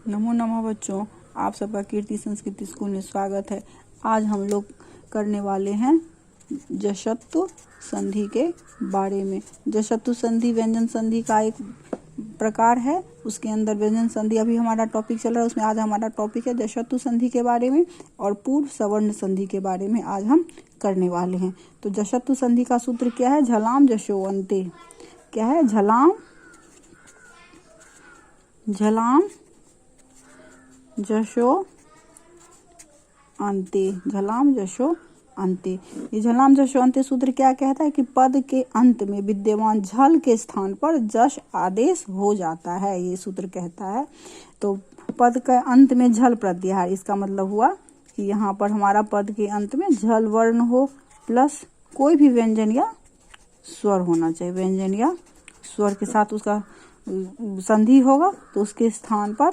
नमो नमः बच्चों, आप सबका कीर्ति संस्कृति स्कूल में स्वागत है। आज हम लोग करने वाले हैं जशत्तु संधि के बारे में। जशत्तु संधि व्यंजन संधि का एक प्रकार है, उसके अंदर व्यंजन संधि अभी हमारा टॉपिक चल रहा है, उसमें आज हमारा टॉपिक है जशत्तु संधि के बारे में और पूर्व सवर्ण संधि के बारे में आज हम करने वाले हैं। तो जशत्तु संधि का सूत्र क्या है? झलाम जशो अंते। क्या है? झलाम जशो अंते। झलाम जशो अंते। ये झलाम जशो अंते सूत्र क्या कहता है कि पद के अंत में विद्यमान झल के स्थान पर जश आदेश हो जाता है, ये सूत्र कहता है। तो पद के अंत में झल प्रत्याहार, इसका मतलब हुआ कि यहाँ पर हमारा पद के अंत में झल वर्ण हो प्लस कोई भी व्यंजन या स्वर होना चाहिए। व्यंजन या स्वर के साथ उसका संधि होगा तो उसके स्थान पर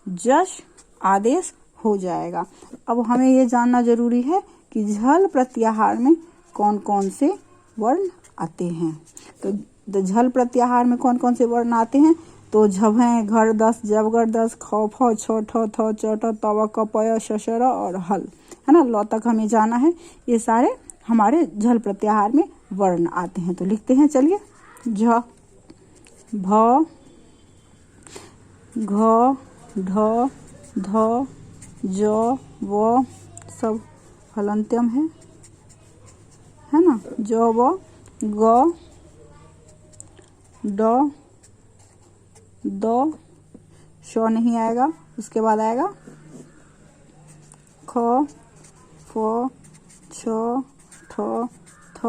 जश आदेश हो जाएगा। अब हमें ये जानना जरूरी है कि झल प्रत्याहार में कौन कौन से वर्ण आते हैं। तो झल प्रत्याहार में कौन कौन से वर्ण आते हैं? तो झभें, घर, दस, जबगर, दस, ख, फ, छ, ठ, थ, च, ट, तव, क, पय, श, श, र और हल, है ना। लौ तक हमें जाना है। ये सारे हमारे झल प्रत्याहार में वर्ण आते हैं। तो लिखते हैं, चलिए। झ, भ, घ, ढ, ध, ज, व सब हलंत्यम है ना। ज, व, ग, ड, द, श नहीं आएगा। उसके बाद आएगा ख, फ, छ, ठ, थ,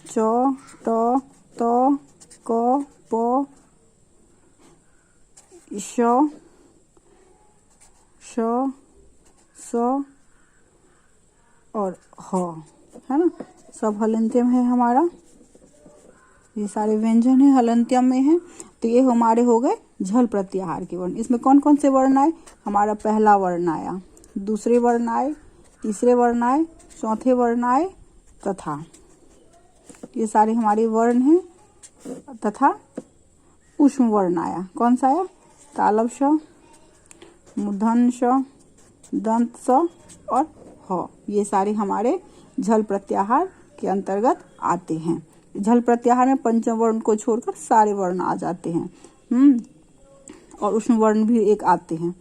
च, ट, त, क, प, श, श, स और ह, है ना। सब हलंत्यम है हमारा। ये सारे व्यंजन है हलंत्यम में है। तो ये हमारे हो गए झल प्रत्याहार के वर्ण। इसमें कौन कौन से वर्ण आए? हमारा पहला वर्ण आया, दूसरे वर्ण आए, तीसरे वर्ण आए, चौथे वर्ण आए तथा। ये सारे हमारे वर्ण हैं। तथा ऊष्म वर्ण आया। कौन सा आया? तालव श, मूर्धन्य श, दंत स और ह। ये सारे हमारे झल प्रत्याहार के अंतर्गत आते हैं। झल प्रत्याहार में पंचम वर्ण को छोड़कर सारे वर्ण आ जाते हैं। और ऊष्म वर्ण भी एक आते हैं।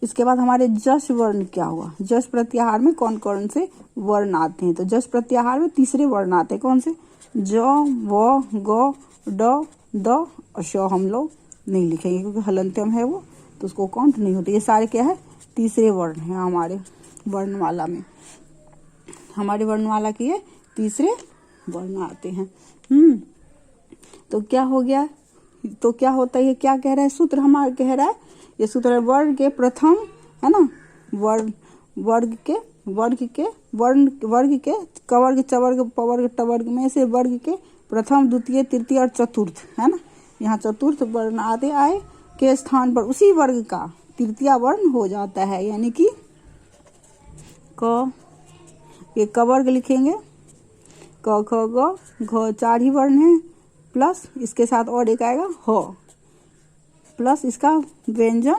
इसके बाद हमारे जश वर्ण क्या हुआ? जश प्रत्याहार में कौन कौन से वर्ण आते हैं? तो जश प्रत्याहार में तीसरे वर्ण आते हैं। कौन से? ज, व, ग, ड, द और श हम लोग नहीं लिखेंगे क्योंकि हलंत्यम है वो, तो उसको काउंट नहीं होते। ये सारे क्या है? तीसरे वर्ण है हमारे वर्णमाला में। हमारे वर्णमाला के ये तीसरे वर्ण आते हैं। तो क्या हो गया? तो क्या होता है? ये क्या कह रहा है सूत्र? हमारा कह रहा है, ये सूत्र है वर्ग के प्रथम, है ना, वर्ग के कवर्ग, चवर्ग, पवर्ग, टवर्ग में से वर्ग के प्रथम, द्वितीय, तृतीय और चतुर्थ, है ना। यहाँ चतुर्थ वर्ण आते आए के स्थान पर उसी वर्ग का तृतीय वर्ण हो जाता है, यानी कि क। ये कवर्ग लिखेंगे, क, ख, ग, घ, चार ही वर्ण है प्लस इसके साथ और एक आएगा ह, प्लस इसका व्यंजन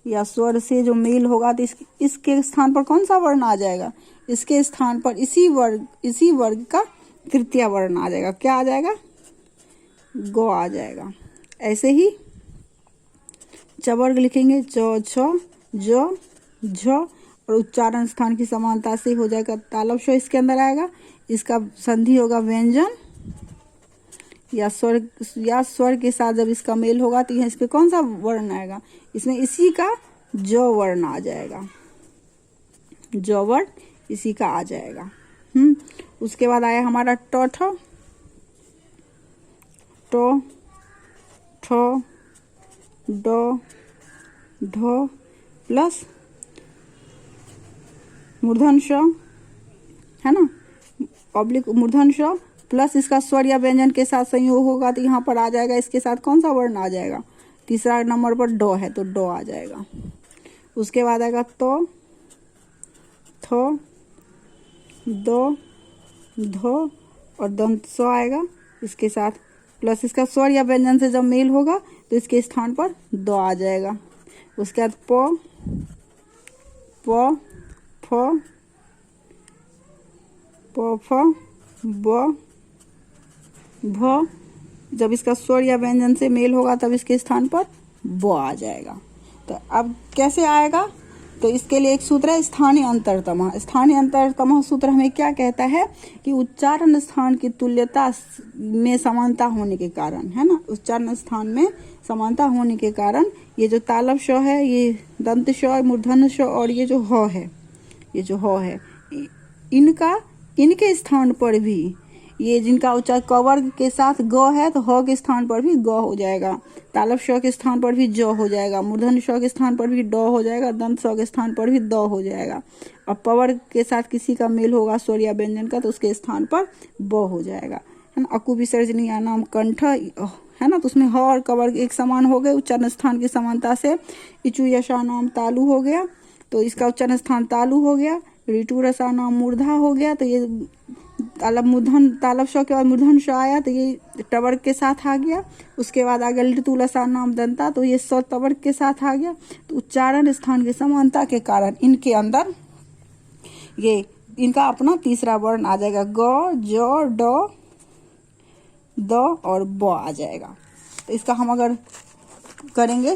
या स्वर से जो मेल होगा तो इसके स्थान पर कौन सा वर्ण आ जाएगा? इसके स्थान पर इसी वर्ग का तृतीय वर्ण आ जाएगा। क्या आ जाएगा? ग आ जाएगा। ऐसे ही चवर्ग लिखेंगे, च, छ, ज, झ और उच्चारण स्थान की समानता से हो जाएगा तालव श इसके अंदर आएगा। इसका संधि होगा व्यंजन या स्वर के साथ जब इसका मेल होगा तो इस पे कौन सा वर्ण आएगा? इसमें इसी का ज वर्ण आ जाएगा। ज वर्ण इसी का आ जाएगा। उसके बाद आया हमारा ट, ठ, ड, ढ प्लस मूर्धन्य श, है ना, ऑब्लिक मूर्धन्य श प्लस इसका स्वर या व्यंजन के साथ संयोग होगा तो यहाँ पर आ जाएगा। इसके साथ कौन सा वर्ण आ जाएगा? तीसरा नंबर पर ड है तो ड आ जाएगा। उसके बाद आएगा तो, थ, द, ध और दंत स आएगा। इसके साथ प्लस इसका स्वर या व्यंजन से जब मेल होगा तो इसके स्थान पर द आ जाएगा। उसके बाद प, फ, फ, ब, भ, जब इसका स्वर या व्यंजन से मेल होगा तब इसके स्थान पर ब आ जाएगा। तो अब कैसे आएगा, तो इसके लिए एक सूत्र है स्थानीय अंतरतम। स्थानीय अंतरतम सूत्र हमें क्या कहता है कि उच्चारण स्थान की तुल्यता में समानता होने के कारण, है ना, उच्चारण स्थान में समानता होने के कारण ये जो तालव श है, ये दंत श, मूर्धन्य श और ये जो ह है, ये जो ह है, इनके स्थान पर भी ये जिनका उच्चारण क वर्ग के साथ ग है तो ह के स्थान पर भी ग हो जाएगा, तालव श के स्थान पर भी ज हो जाएगा, मूर्धन्य श के स्थान पर भी ड हो जाएगा, दंत स के स्थान पर भी द हो जाएगा। और प वर्ग के साथ किसी का मेल होगा स्वर या व्यंजन का तो उसके स्थान पर ब हो जाएगा, है ना। अकु विसर्जनी या नाम कंठ, है ना, तो उसमें ह और क वर्ग एक समान हो गए उच्चारण स्थान की समानता से। इचु यशा नाम तालु हो गया तो इसका उच्चारण स्थान तालु हो गया। ऋतु रसा नाम मूर्धा हो गया तो ये तालब श के बाद मूर्धन श आया तो ये टवर्ग के साथ आ गया। उसके बाद आ गया ऋतु लसा नाम दंता तो ये स टवर्ग के साथ आ गया। तो उच्चारण स्थान की समानता के कारण इनके अंदर ये इनका अपना तीसरा वर्ण आ जाएगा, ग, ज, ड, द और ब आ जाएगा। तो इसका हम अगर करेंगे,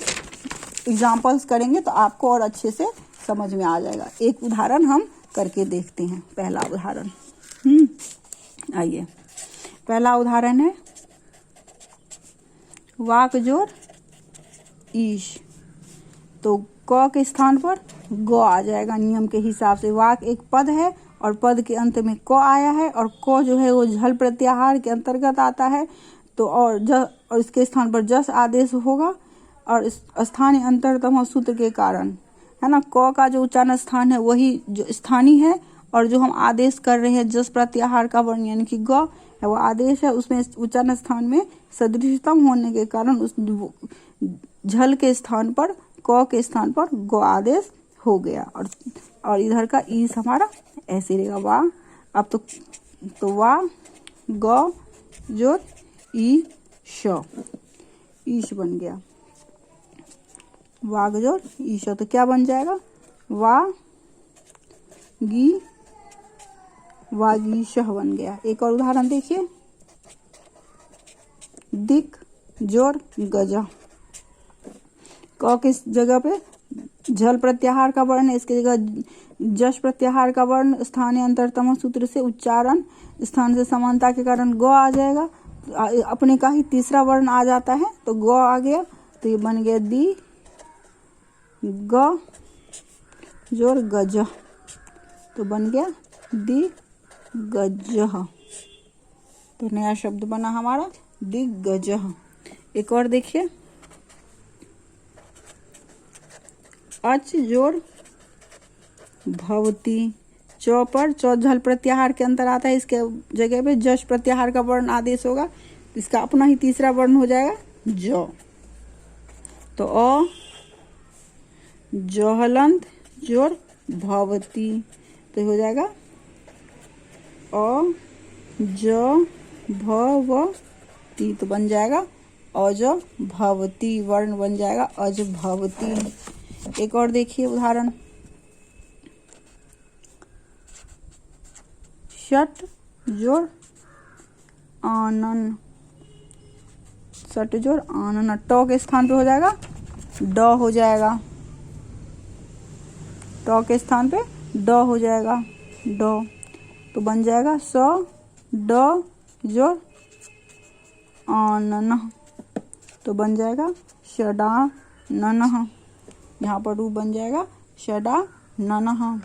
एग्जाम्पल्स करेंगे तो आपको और अच्छे से समझ में आ जाएगा। एक उदाहरण हम करके देखते हैं। पहला उदाहरण, आइए, पहला उदाहरण है वाक जोर ईश। तो क के स्थान पर ग आ जाएगा नियम के हिसाब से। वाक एक पद है और पद के अंत में क आया है और क जो है वो झल प्रत्याहार के अंतर्गत आता है। तो और इसके स्थान पर जस आदेश होगा और इस स्थानीय अंतरतम सूत्र के कारण, है ना, क का जो उच्चारण स्थान है वही जो स्थानीय है और जो हम आदेश कर रहे हैं जस प्रत्याहार का वर्ण यानी कि ग है वो आदेश है, उसमें उच्चारण स्थान में सदृशतम होने के कारण उस झल के स्थान पर क के स्थान पर ग आदेश हो गया। और इधर का ईस हमारा ऐसे रहेगा वा। अब तो वा ग जोर ई श, ईश बन गया। वाग जोर ईश तो क्या बन जाएगा, वा गी वागीश बन गया। एक और उदाहरण देखिए, दिक जोर गजा। क किस जगह पे झल प्रत्याहार का वर्ण है, इसके जगह जश प्रत्याहार का वर्ण स्थानीय अंतरतम सूत्र से उच्चारण स्थान से समानता के कारण ग आ जाएगा। अपने का ही तीसरा वर्ण आ जाता है तो ग आ गया। तो ये बन गया दी ग जोर गज, तो बन गया दी गजह। तो नया शब्द बना हमारा दिग्गजह। एक और देखिए, अच जोर भवती। चौ पर चौ झल प्रत्याहार के अंतर आता है, इसके जगह पे जश प्रत्याहार का वर्ण आदेश होगा, इसका अपना ही तीसरा वर्ण हो जाएगा ज। तो अ जहलंत जोर भवती, तो हो जाएगा अ ज भवती, तो बन जाएगा अज भवती, वर्ण बन जाएगा अज भवती। एक और देखिए उदाहरण, शट जोर आनन। शट जोर आनन, ट के स्थान पे हो जाएगा ड हो जाएगा, ट के स्थान पे ड हो जाएगा ड, तो बन जाएगा स ड जोर आनन, तो बन जाएगा षडा ननह। यहाँ पर रूप बन जाएगा षडा ननह।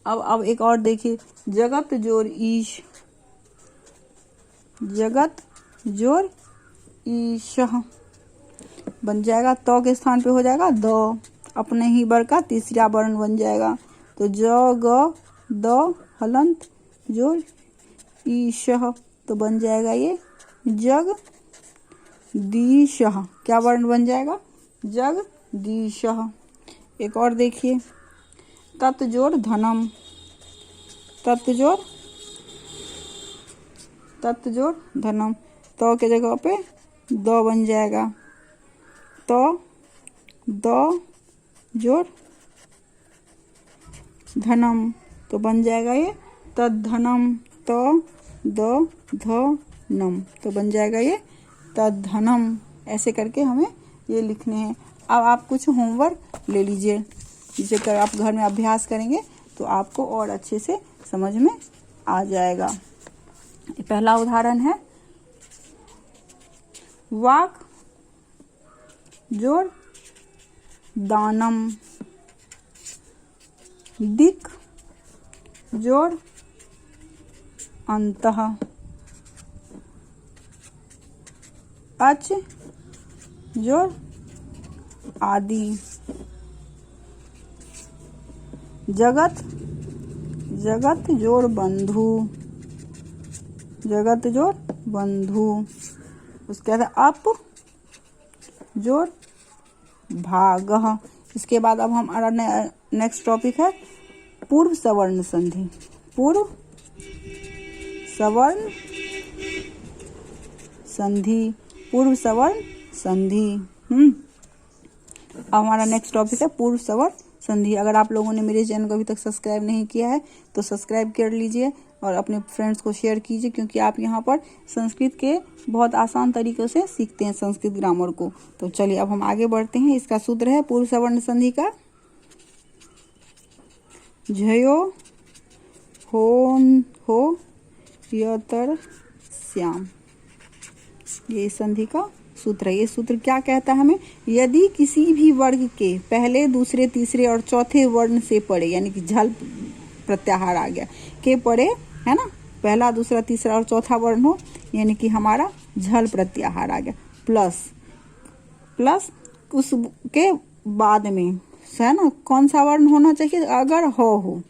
अब एक और देखिए, जगत जोर ईश। जगत जोर ईशह बन जाएगा, तो के स्थान पे हो जाएगा द, अपने ही वर्ग का तीसरा वर्ण बन जाएगा। तो ज ग द हलंत जोर ईशह, तो बन जाएगा ये जग दीशह। क्या वर्ण बन जाएगा, जग दीशह। एक और देखिए, तत् जोर धनम। तत् तत् जोड़ धनम, तो के जगह पे द बन जाएगा, तो द जोड़ धनम, तो बन जाएगा ये तद्धनम, तो द ध नम, तो बन जाएगा ये तद्धनम। ऐसे करके हमें ये लिखने हैं। अब आप कुछ होमवर्क ले लीजिए, जिसे कर आप घर में अभ्यास करेंगे तो आपको और अच्छे से समझ में आ जाएगा। पहला उदाहरण है वाक जोड़ दानम, दिक जोड़ अंतः, अच जोड़ आदि, जगत जगत जोड़ बंधु, जगत जोड़ बंधु। उसके बाद अप जोड़ भागः। इसके बाद अब हमारा नेक्स्ट टॉपिक है पूर्व सवर्ण संधि। पूर्व सवर्ण संधि, पूर्व सवर्ण संधि। अब हमारा नेक्स्ट टॉपिक है पूर्व सवर्ण संधि। अगर आप लोगों ने मेरे चैनल को अभी तक सब्सक्राइब नहीं किया है तो सब्सक्राइब कर लीजिए और अपने फ्रेंड्स को शेयर कीजिए, क्योंकि आप यहाँ पर संस्कृत के बहुत आसान तरीकों से सीखते हैं संस्कृत ग्रामर को। तो चलिए अब हम आगे बढ़ते हैं। इसका सूत्र है पूर्व सवर्ण संधि का झयो होन हो यतर श्याम, ये संधि का सूत्र है। ये सूत्र क्या कहता है हमें, यदि किसी भी वर्ग के पहले दूसरे तीसरे और चौथे वर्ण से पड़े, यानी कि झल प्रत्याहार आ गया के पड़े, है ना, पहला दूसरा तीसरा और चौथा वर्ण हो, यानी कि हमारा झल प्रत्याहार आ गया, प्लस उसके बाद में है ना कौन सा वर्ण होना चाहिए, अगर हो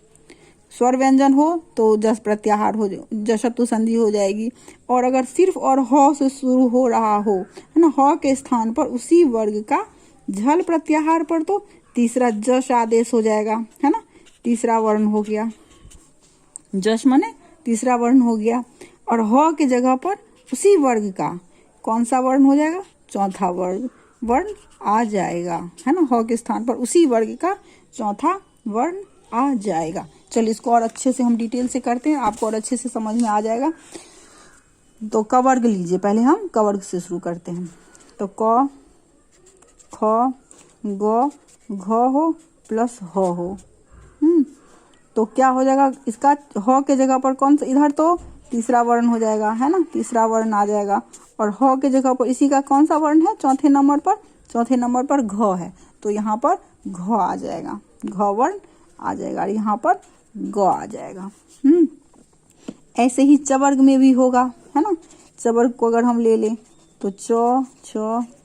स्वर व्यंजन हो तो जस प्रत्याहार हो, जशतु संधि हो जाएगी। और अगर सिर्फ और ह से शुरू हो रहा हो, है ना, ह के स्थान पर उसी वर्ग का झल प्रत्याहार पर तो तीसरा जश आदेश हो जाएगा, है ना, तीसरा वर्ण हो गया, जश माने तीसरा वर्ण हो गया। और ह के जगह पर उसी वर्ग का कौन सा वर्ण हो जाएगा, चौथा वर्ण आ जाएगा, है ना, ह के स्थान पर उसी वर्ग का चौथा वर्ण आ जाएगा। चलिए इसको और अच्छे से हम डिटेल से करते हैं, आपको और अच्छे से समझ में आ जाएगा। तो कवर्ग लीजिए, पहले हम कवर्ग से शुरू करते हैं। तो क ख ग घ हो प्लस हो, तो क्या हो जाएगा, इसका ह के जगह पर कौन सा, इधर तो तीसरा वर्ण हो जाएगा, है ना, तीसरा वर्ण आ जाएगा। और ह के जगह पर इसी का कौन सा वर्ण है, चौथे नंबर पर घ है, तो यहाँ पर घ आ जाएगा, घ वर्ण आ जाएगा, और यहाँ पर ग आ जाएगा। ऐसे ही चवर्ग में भी होगा, है ना, चवर्ग को अगर हम ले लें तो च छ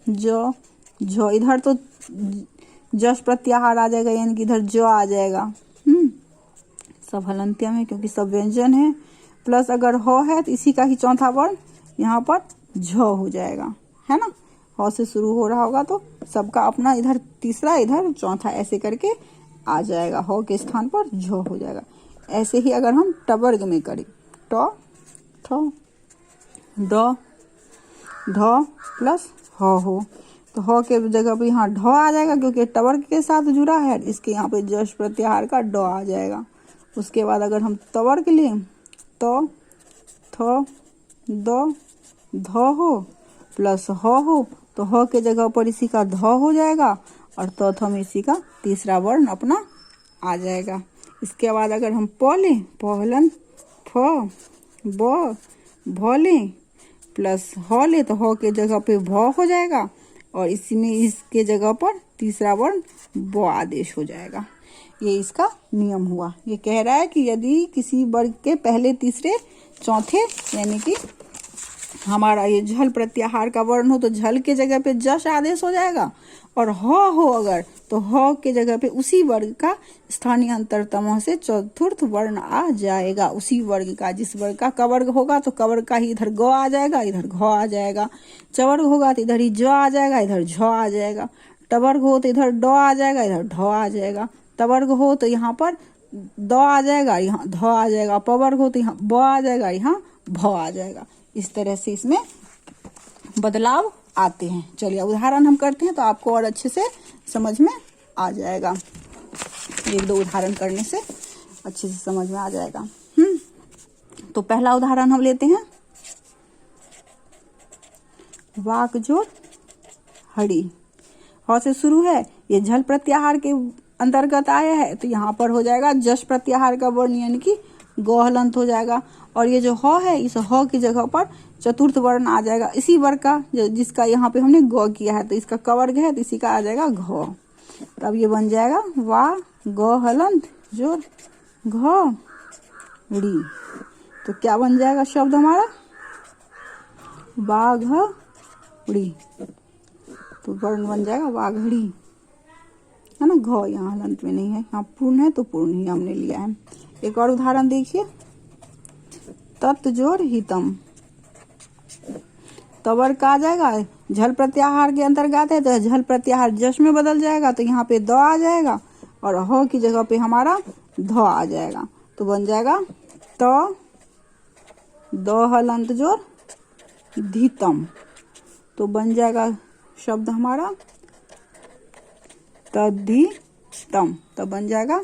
ज झ, इधर तो जश प्रत्याहार आ जाएगा, यानी कि इधर ज आ जाएगा। सब हलंत्यम है क्योंकि सब व्यंजन है, प्लस अगर ह है तो इसी का ही चौथा वर्ण यहाँ पर झ हो जाएगा, है ना, ह से शुरू हो रहा होगा तो सबका अपना इधर तीसरा इधर चौथा ऐसे करके आ जाएगा, ह के स्थान पर झ हो जाएगा। ऐसे ही अगर हम टवर्ग में करें ट ठ ड ढ प्लस हो, तो ह के जगह पे यहाँ ढ आ जाएगा क्योंकि टवर्ग के साथ जुड़ा है, इसके यहाँ पे जश प्रत्याहार का ड आ जाएगा। उसके बाद अगर हम तवर्ग लें तो थ द ध हो प्लस हो, तो ह के जगह पर इसी का ध हो जाएगा, और तथ में इसी का तीसरा वर्ण अपना आ जाएगा। इसके बाद अगर हम प लें, पहलन फ ब भ लें प्लस ह ले, तो ह के जगह पे भ हो जाएगा, और इसी में इसके जगह पर तीसरा वर्ण ब आदेश हो जाएगा। ये इसका नियम हुआ। ये कह रहा है कि यदि किसी वर्ग के पहले तीसरे चौथे, यानी कि हमारा ये झल प्रत्याहार का वर्ण हो तो झल के जगह पे जश आदेश हो जाएगा, और हो अगर तो ह के जगह पे उसी वर्ग का स्थानीय अंतरतम से चतुर्थ वर्ण आ जाएगा, उसी वर्ग का, जिस वर्ग का कवर्ग होगा तो कवर्ग का ही इधर ग आ जाएगा, इधर घ आ जाएगा, चवर्ग होगा तो इधर ही ज आ जाएगा, इधर झ आ जाएगा, टवर्ग हो तो इधर ड आ जाएगा, इधर ढ आ जाएगा, तवर्ग हो तो यहाँ पर द आ जाएगा, यहाँ ध आ जाएगा, पवर्ग हो तो यहाँ ब आ जाएगा, यहाँ भ आ जाएगा। इस तरह से इसमें बदलाव आते हैं। चलिए उदाहरण हम करते हैं तो आपको और अच्छे से समझ में आ जाएगा। एक दो उदाहरण करने से अच्छे से समझ में आ जाएगा। तो पहला उदाहरण हम लेते हैं, वाक जोड़ हड़ी। ह से शुरू है, ये झल प्रत्याहार के अंतर्गत आया है, तो यहाँ पर हो जाएगा जश प्रत्याहार का वर्ण यानी कि ग हलंत हो जाएगा। और ये जो ह है, इस ह की जगह पर चतुर्थ वर्ण आ जाएगा, इसी वर्ग का जिसका यहाँ पे हमने ग किया है, तो इसका क वर्ग है, तो इसी का आ जाएगा घ। तब ये बन जाएगा वा ग हलंत जोड़ घ ड़ी। तो क्या बन जाएगा शब्द हमारा, बाघड़ी। तो वर्ण बन जाएगा वाघड़ी, है ना। घ यहाँ हलंत में नहीं है, यहाँ पूर्ण है तो पूर्ण ही हमने लिया है। एक और उदाहरण देखिए, तत् जोड़ हितम। तवर का आ जाएगा, झल प्रत्याहार के अंतर्गत है, तो झल प्रत्याहार जश में बदल जाएगा, तो यहाँ पे द आ जाएगा और ह की जगह पे हमारा ध आ जाएगा। तो बन जाएगा त द हलंत जोड़ धीतम। तो बन जाएगा शब्द हमारा तद्धितम। तो बन जाएगा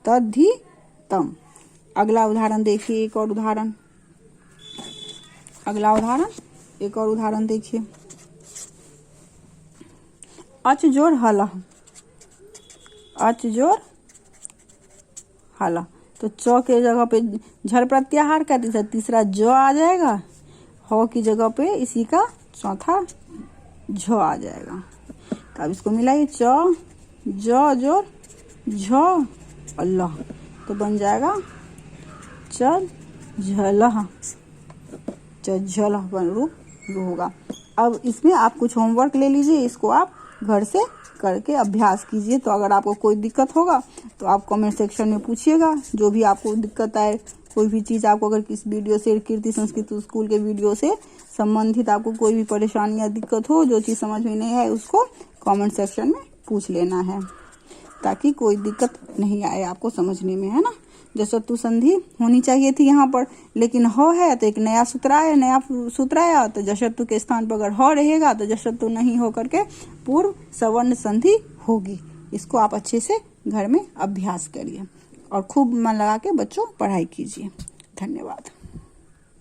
तद्धितम। अगला उदाहरण देखिए, एक और उदाहरण, अगला उदाहरण एक और उदाहरण देखिए, अच जोड़ हला। अच जोड़ हला, तो च के जगह पे झल प्रत्याहार का तीसरा ज आ जाएगा, ह की जगह पे इसी का चौथा झ आ जाएगा। तो अब इसको मिलाइए, च ज जोड़ झ अल्लाह। तो बन जाएगा चल झलह, झलह बन रूप होगा। अब इसमें आप कुछ होमवर्क ले लीजिए, इसको आप घर से करके अभ्यास कीजिए। तो अगर आपको कोई दिक्कत होगा तो आप कमेंट सेक्शन में पूछिएगा, जो भी आपको दिक्कत आए, कोई भी चीज़ आपको अगर किस वीडियो से, कीर्ति संस्कृत स्कूल के वीडियो से संबंधित आपको कोई भी परेशानी या दिक्कत हो, जो चीज़ समझ में नहीं आए, उसको कमेंट सेक्शन में पूछ लेना है, ताकि कोई दिक्कत नहीं आए आपको समझने में, है ना। जशतु संधि होनी चाहिए थी यहाँ पर, लेकिन ह है तो एक नया सूत्र आया, तो जशतु के स्थान पर अगर ह रहेगा तो जशतु नहीं हो करके पूर्व सवर्ण संधि होगी। इसको आप अच्छे से घर में अभ्यास करिए और खूब मन लगा के बच्चों पढ़ाई कीजिए। धन्यवाद।